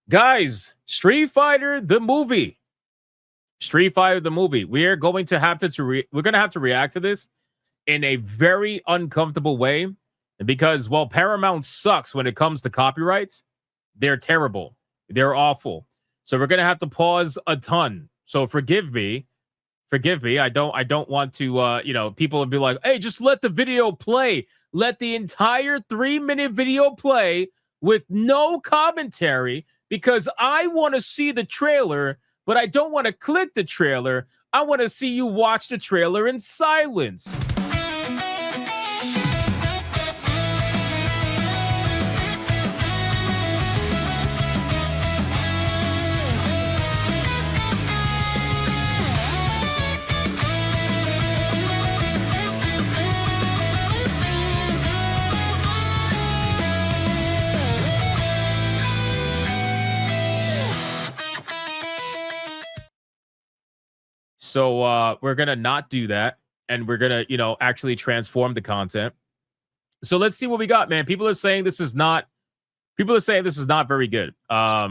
Guys, Street Fighter the movie. Street Fighter the movie. We're going to have we're going to have to react to this in a very uncomfortable way because while Paramount sucks when it comes to copyrights, they're terrible. They're awful. So we're going to have to pause a ton. So forgive me. Forgive me. I don't want to people will be like, "Hey, just let the video play. Let the entire 3-minute video play with no commentary because I want to see the trailer, but I don't want to click the trailer. I want to see you watch the trailer in silence." So we're gonna not do that, and we're gonna, actually transform the content. So let's see what we got, man. People are saying this is not. People are saying this is not very good. I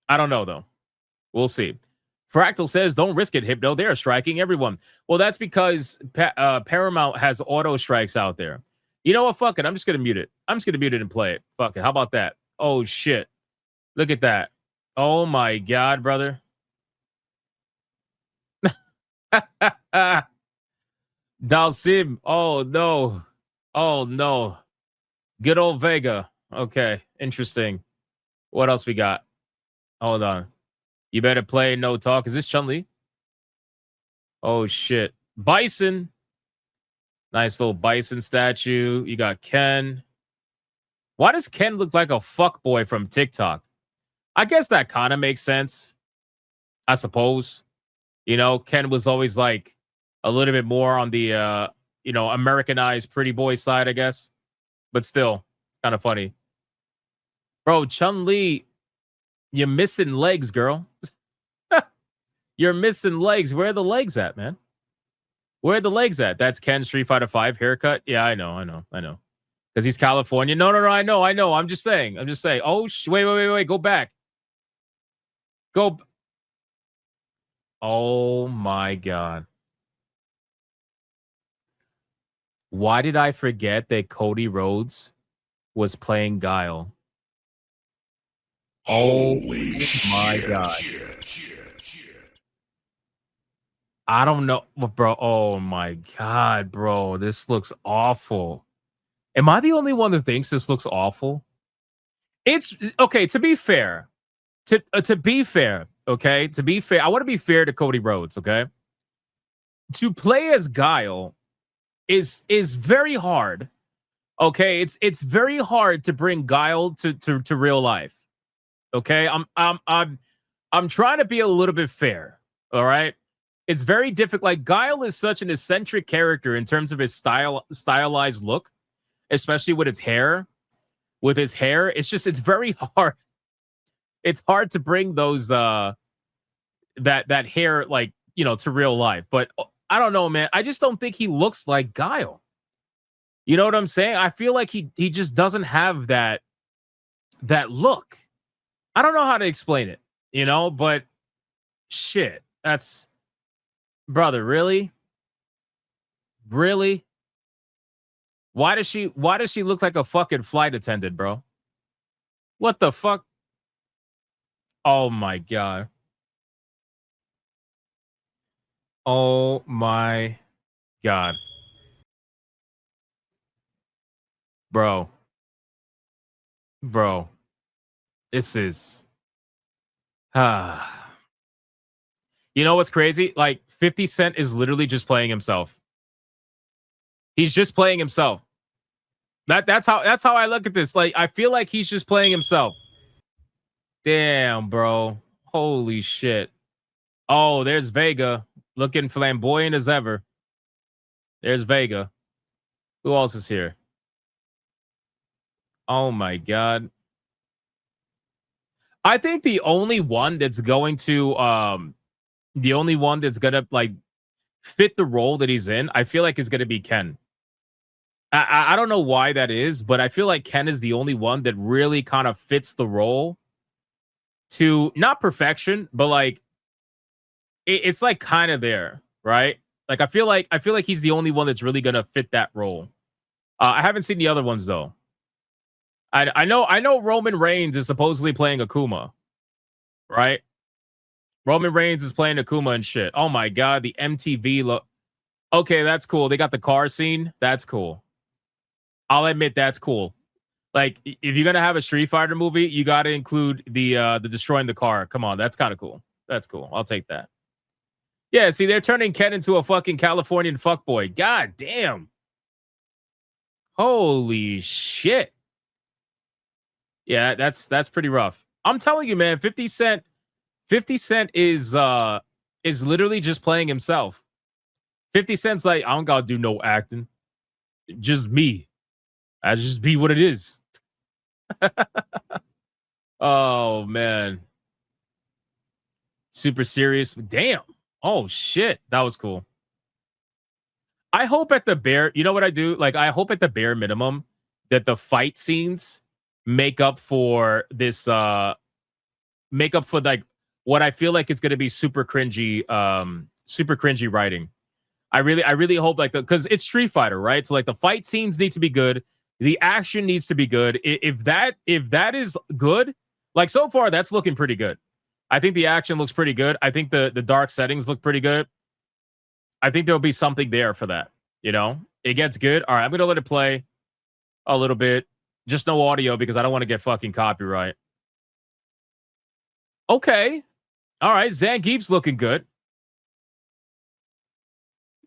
don't know though. We'll see. Fractal says, "Don't risk it, Hypno. They are striking everyone." Well, that's because Paramount has auto strikes out there. You know what? Fuck it. I'm just gonna mute it. I'm just gonna mute it and play it. Fuck it. How about that? Oh shit! Look at that. Oh my god, brother. Dalsim. Oh no. Oh no. Good old Vega. Okay. Interesting. What else we got? Hold on. You better play no talk. Is this Chun-Li? Oh shit. Bison. Nice little Bison statue. You got Ken. Why does Ken look like a fuck boy from TikTok? I guess that kind of makes sense. I suppose. Ken was always like a little bit more on the Americanized pretty boy side, I guess. But still, kind of funny. Bro, Chun-Li, you're missing legs, girl. You're missing legs. Where are the legs at, man? Where are the legs at? That's Ken Street Fighter 5 haircut. Yeah, I know. Because he's California. No, I know. I'm just saying. Oh, wait. Go back. Oh my god. Why did I forget that Cody Rhodes was playing Guile? Holy my god. I don't know, bro. Oh my god, bro. This looks awful. Am I the only one that thinks this looks awful? It's okay, to be fair. To be fair, okay? To be fair, I want to be fair to Cody Rhodes, okay? To play as Guile is very hard. Okay? It's very hard to bring Guile to real life. Okay? I'm trying to be a little bit fair, all right? It's very difficult. Like, Guile is such an eccentric character in terms of his stylized look, especially with his hair. With his hair, it's very hard. It's hard to bring those that hair, like, to real life. But I don't know, man. I just don't think he looks like Guile. You know what I'm saying? I feel like he just doesn't have that look. I don't know how to explain it, but shit. That's, brother, really? Really? Why does she look like a fucking flight attendant, bro? What the fuck? Oh my god. Oh my god. Bro. This is You know what's crazy? Like, 50 Cent is literally just playing himself. He's just playing himself. That's how I look at this. Like, I feel like he's just playing himself. Damn, bro. Holy shit. Oh, there's Vega looking flamboyant as ever. There's Vega. Who else is here? Oh my god. I think the only one that's going to like fit the role that he's in, I feel like is going to be Ken. I don't know why that is, but I feel like Ken is the only one that really kind of fits the role to not perfection, but like it's like kind of there, right? Like I feel like he's the only one that's really gonna fit that role. I haven't seen the other ones though. I know Roman Reigns is supposedly playing Akuma, right? Roman Reigns is playing Akuma and shit. Oh my god, the MTV look. Okay, that's cool. They got the car scene. That's cool. I'll admit that's cool. Like if you're gonna have a Street Fighter movie, you got to include the destroying the car. Come on, that's kind of cool. That's cool. I'll take that. Yeah, see, they're turning Ken into a fucking Californian fuckboy. God damn. Holy shit. Yeah, that's pretty rough. I'm telling you, man, 50 Cent is literally just playing himself. 50 Cent's like, I don't gotta do no acting. Just me. I just be what it is. Oh man. Super serious. Damn. Oh shit. That was cool. I hope at the bare, you know what I do? Like, I hope at the bare minimum that the fight scenes make up for this make up for like what I feel like it's gonna be super cringy writing. I really hope like because it's Street Fighter, right? So like the fight scenes need to be good, the action needs to be good. If that is good, like so far that's looking pretty good. I think the action looks pretty good. I think the dark settings look pretty good. I think there'll be something there for that. You know, it gets good. All right, I'm gonna let it play a little bit. Just no audio because I don't want to get fucking copyright. Okay. All right. Zangief's looking good.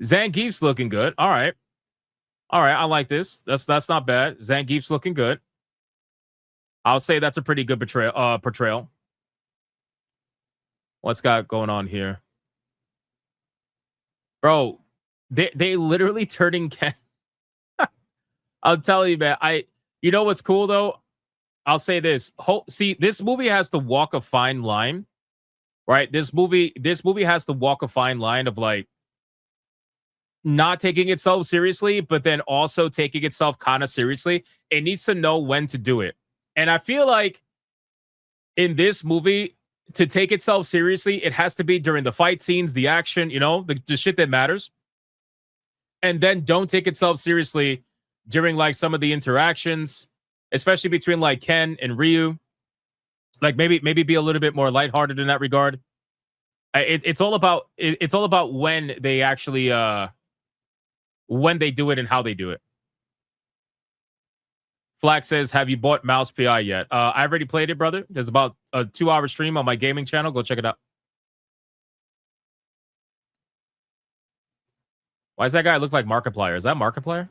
Zangief's looking good. All right. All right. I like this. That's not bad. Zangief's looking good. I'll say that's a pretty good portrayal. What's got going on here? Bro, they literally turning Ken. I'll tell you, man. You know what's cool though? I'll say this. See, this movie has to walk a fine line, right? This movie has to walk a fine line of like not taking itself seriously, but then also taking itself kind of seriously. It needs to know when to do it. And I feel like in this movie, to take itself seriously, it has to be during the fight scenes, the action, you know, the shit that matters. And then don't take itself seriously during like some of the interactions, especially between like Ken and Ryu. Like maybe be a little bit more lighthearted in that regard. It's all about when they actually when they do it and how they do it. Flack says, have you bought Mouse PI yet? I already played it, brother. There's about a 2-hour stream on my gaming channel. Go check it out. Why does that guy look like Markiplier? Is that Markiplier?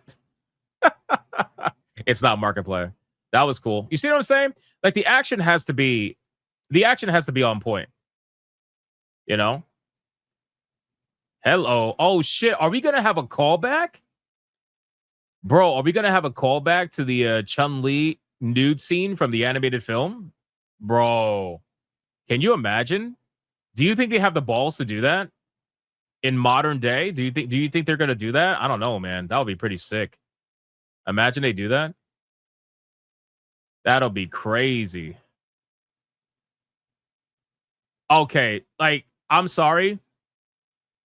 It's not Markiplier. That was cool. You see what I'm saying? Like the action has to be on point. You know? Hello. Oh shit. Are we gonna have a callback? Bro, are we gonna have a callback to the Chun-Li nude scene from the animated film? Bro, can you imagine? Do you think they have the balls to do that in modern day? Do you think they're gonna do that? I don't know, man. That would be pretty sick. Imagine they do that. That'll be crazy. Okay, like I'm sorry.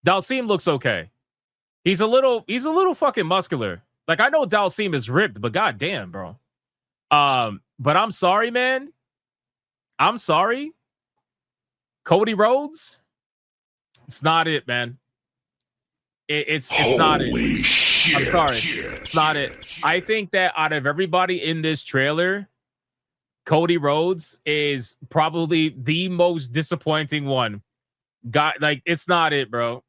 Dalsim looks okay. He's a little fucking muscular. Like I know Dalsim is ripped, but goddamn, bro. But I'm sorry, man. I'm sorry. Cody Rhodes, it's not it, man. It's not it. Shit, I'm sorry. It's not it. I think that out of everybody in this trailer, Cody Rhodes is probably the most disappointing one. Like it's not it, bro.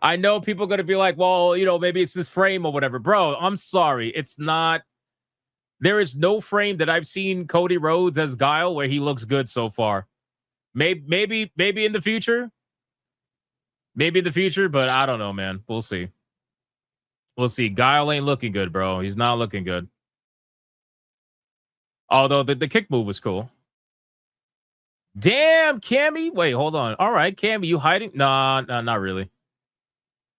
I know people are going to be like, well, you know, maybe it's this frame or whatever. Bro, I'm sorry. It's not. There is no frame that I've seen Cody Rhodes as Guile where he looks good so far. Maybe in the future. Maybe in the future, but I don't know, man. We'll see. We'll see. Guile ain't looking good, bro. He's not looking good. Although the kick move was cool. Damn, Cammy. Wait, hold on. All right, Cammy, you hiding? Nah, not really.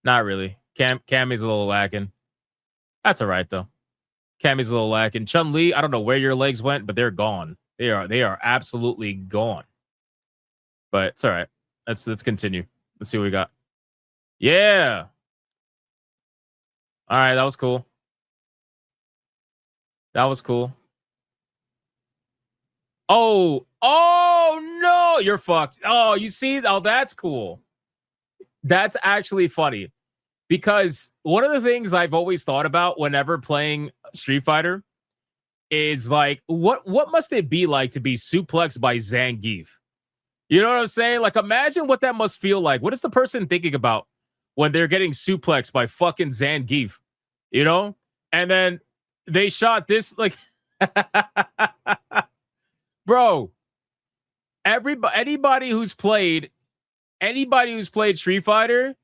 Not really. Cammy's a little lacking. That's all right, though. Cammy's a little lacking. Chun-Li, I don't know where your legs went, but they're gone. They are absolutely gone. But it's all right. Let's continue. Let's see what we got. Yeah. All right, that was cool. That was cool. Oh no, you're fucked. Oh, you see? Oh, that's cool. That's actually funny because one of the things I've always thought about whenever playing Street Fighter is like, what must it be like to be suplexed by Zangief? You know what I'm saying? Like, imagine what that must feel like. What is the person thinking about when they're getting suplexed by fucking Zangief? You know? And then they shot this like, bro. Anybody who's played Street Fighter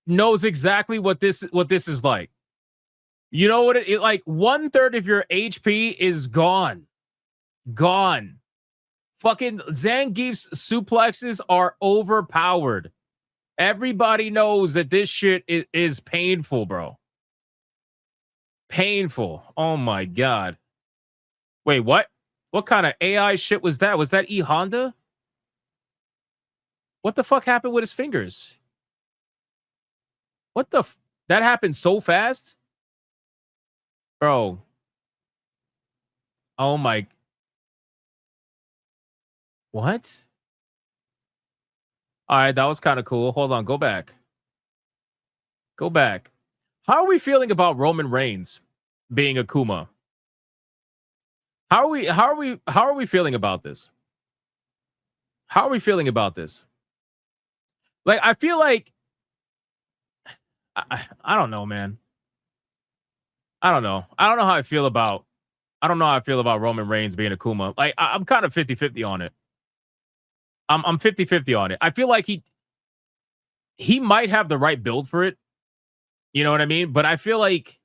knows exactly what this is like. You know what it like 1/3 of your HP is gone. Gone. Fucking Zangief's suplexes are overpowered. Everybody knows that this shit is painful, bro. Painful. Oh my god. Wait, what? What kind of AI shit was that? Was that E Honda? What the fuck happened with his fingers? What the that happened so fast? Bro. Oh my. What? All right, that was kind of cool. Hold on, go back. Go back. How are we feeling about Roman Reigns being Akuma? How are we feeling about this? How are we feeling about this? Like I feel like I don't know, man. I don't know. I don't know how I feel about I don't know how I feel about Roman Reigns being Akuma. Like I'm kind of 50-50 on it. I'm 50-50 on it. I feel like he might have the right build for it. You know what I mean? But I feel like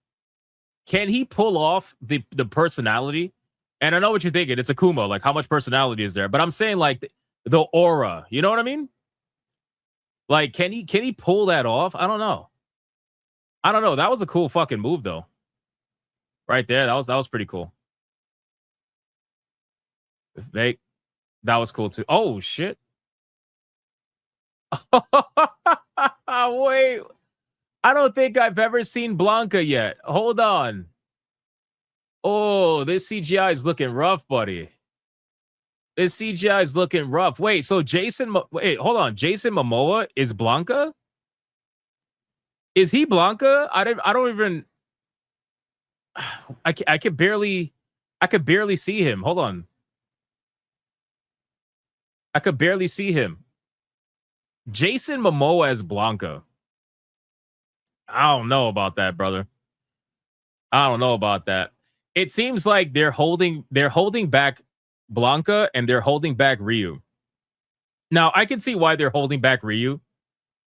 can he pull off the personality? And I know what you're thinking. It's Akuma. Like how much personality is there? But I'm saying like the aura. You know what I mean? Like can he pull that off? I don't know. I don't know. That was a cool fucking move though. Right there. That was pretty cool. They that was cool too. Oh shit. Wait. I don't think I've ever seen Blanca yet. Hold on. Oh, this CGI is looking rough, buddy. This CGI is looking rough. Wait, so wait, hold on. Jason Momoa is Blanca? Is he Blanca? I don't even I could barely see him. Hold on. I could barely see him. Jason Momoa as Blanca. I don't know about that, brother. I don't know about that. It seems like they're holding back Blanca and they're holding back Ryu. Now, I can see why they're holding back Ryu.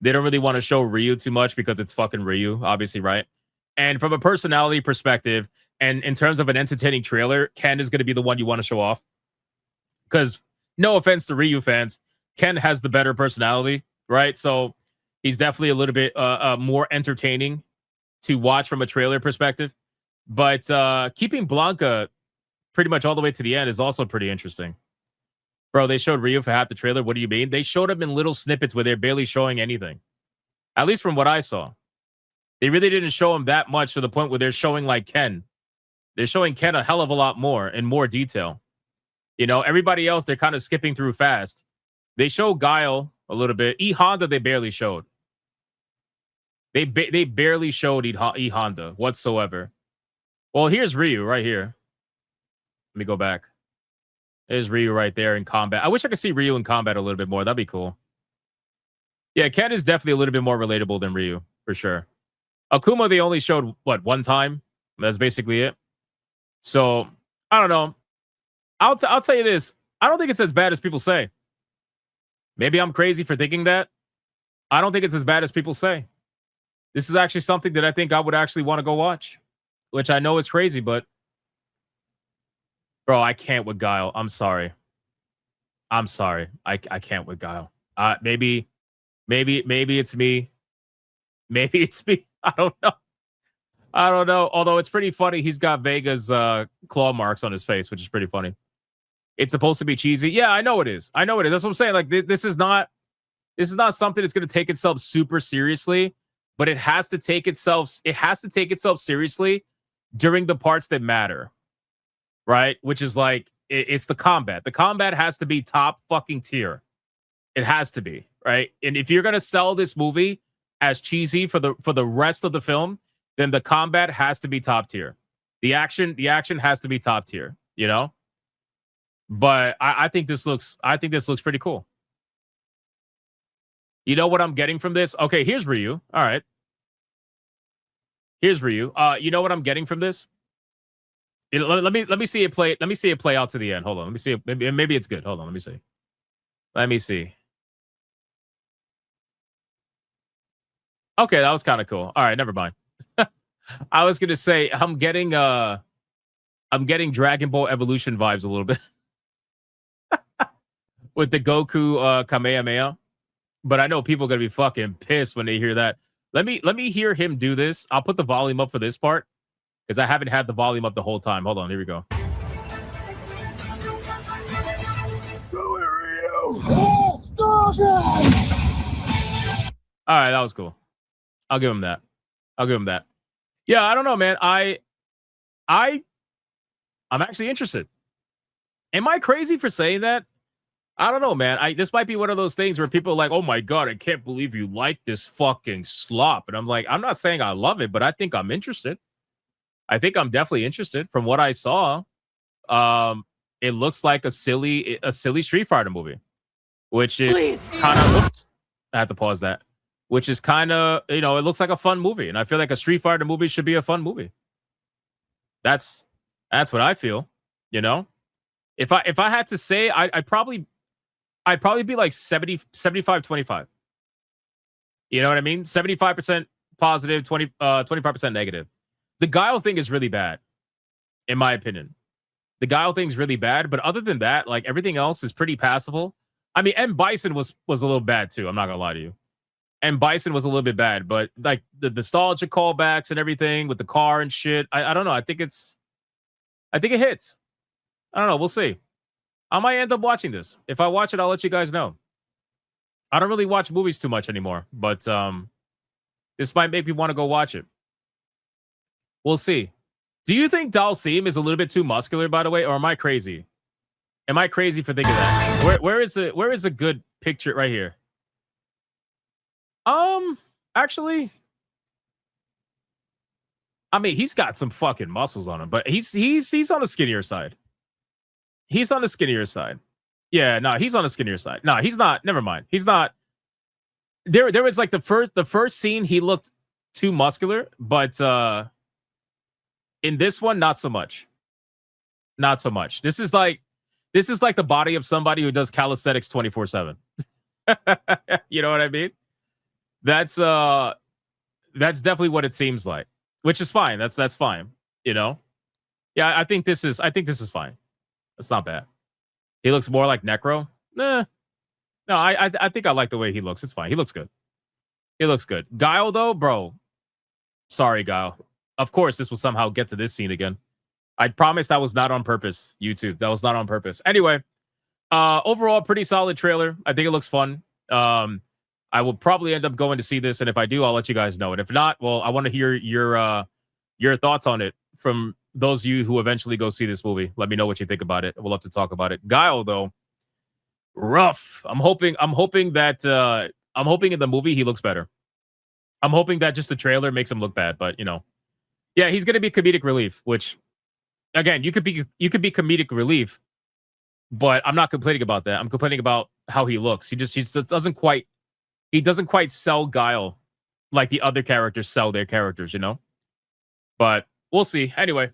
They don't really want to show Ryu too much because it's fucking Ryu, obviously, right? And from a personality perspective, and in terms of an entertaining trailer, Ken is going to be the one you want to show off. Because no offense to Ryu fans, Ken has the better personality, right? So he's definitely a little bit more entertaining to watch from a trailer perspective. But keeping Blanca pretty much all the way to the end is also pretty interesting. Bro, they showed Ryu for half the trailer. What do you mean? They showed him in little snippets where they're barely showing anything. At least from what I saw. They really didn't show him that much to the point where they're showing like Ken. They're showing Ken a hell of a lot more in more detail. You know, everybody else, they're kind of skipping through fast. They show Guile a little bit. E Honda, they barely showed. They barely showed E Honda whatsoever. Well, here's Ryu right here. Let me go back. There's Ryu right there in combat. I wish I could see Ryu in combat a little bit more. That'd be cool. Yeah, Ken is definitely a little bit more relatable than Ryu, for sure. Akuma, they only showed, what, one time? That's basically it. So, I don't know. I'll tell you this. I don't think it's as bad as people say. Maybe I'm crazy for thinking that. I don't think it's as bad as people say. This is actually something that I think I would actually want to go watch. Which I know is crazy, but bro, I can't with Guile. I'm sorry. I'm sorry. I can't with Guile. Maybe it's me. Maybe it's me. I don't know. I don't know. Although it's pretty funny. He's got Vega's claw marks on his face, which is pretty funny. It's supposed to be cheesy. Yeah, I know it is. I know it is. That's what I'm saying. Like this is not something that's going to take itself super seriously, but it has to take itself seriously during the parts that matter, right? Which is like it's the combat. The combat has to be top fucking tier. It has to be, right? And if you're going to sell this movie as cheesy for the rest of the film, then the combat has to be top tier. The action has to be top tier, you know? But I think this looks pretty cool. You know what I'm getting from this? Okay, here's Ryu. All right. Here's Ryu. You know what I'm getting from this? Let me see it play. Let me see it play out to the end. Hold on. Let me see. Maybe it's good. Hold on. Let me see. Let me see. Okay, that was kind of cool. All right, never mind. I was gonna say I'm getting Dragon Ball Evolution vibes a little bit with the Goku Kamehameha. But I know people are gonna be fucking pissed when they hear that. Let me hear him do this. I'll put the volume up for this part because I haven't had the volume up the whole time. Hold on, here we go. All right, that was cool. I'll give him that. Yeah, I don't know, man. I'm actually interested. Am I crazy for saying that? I don't know, man. This might be one of those things where people are like, oh my God, I can't believe you like this fucking slop. And I'm like, I'm not saying I love it, but I think I'm interested. I think I'm definitely interested. From what I saw, it looks like a silly Street Fighter movie, which is kind of. I have to pause that. Which is kind of, it looks like a fun movie, and I feel like a Street Fighter movie should be a fun movie. That's what I feel. If I had to say, I'd probably be like 75 25. You know what I mean? 75% positive, 25% negative. The Guile thing is really bad, in my opinion. The Guile thing's really bad, but other than that, like everything else is pretty passable. I mean, M. Bison was a little bad too. I'm not gonna lie to you. And Bison was a little bit bad, but like the nostalgia callbacks and everything with the car and shit, I don't know. I think it hits. I don't know. We'll see. I might end up watching this. If I watch it, I'll let you guys know. I don't really watch movies too much anymore, but this might make me want to go watch it. We'll see. Do you think Dalsim is a little bit too muscular, by the way, or am I crazy? Am I crazy for thinking that? Where is a good picture right here? Actually, I mean, he's got some fucking muscles on him, but he's on the skinnier side. He's on the skinnier side. Yeah, no, he's on the skinnier side. No, he's not. Never mind. He's not. There was like the first scene he looked too muscular, but in this one, not so much. Not so much. This is like the body of somebody who does calisthenics 24/7. You know what I mean? That's definitely what it seems like, which is fine. That's fine. Yeah, I think this is fine. That's not bad. He looks more like Necro. Nah. No, I think I like the way he looks. It's fine. He looks good. Guile though, bro. Sorry, Guile. Of course, this will somehow get to this scene again. I promise that was not on purpose, YouTube. That was not on purpose. Anyway, overall, pretty solid trailer. I think it looks fun. I will probably end up going to see this, and if I do, I'll let you guys know. And if not, well, I want to hear your thoughts on it from those of you who eventually go see this movie. Let me know what you think about it. We'll love to talk about it. Guile, though, rough. I'm hoping that I'm hoping in the movie he looks better. I'm hoping that just the trailer makes him look bad, but yeah, he's gonna be comedic relief. Which, again, you could be comedic relief, but I'm not complaining about that. I'm complaining about how he looks. He just doesn't quite sell Guile like the other characters sell their characters, But we'll see. Anyway.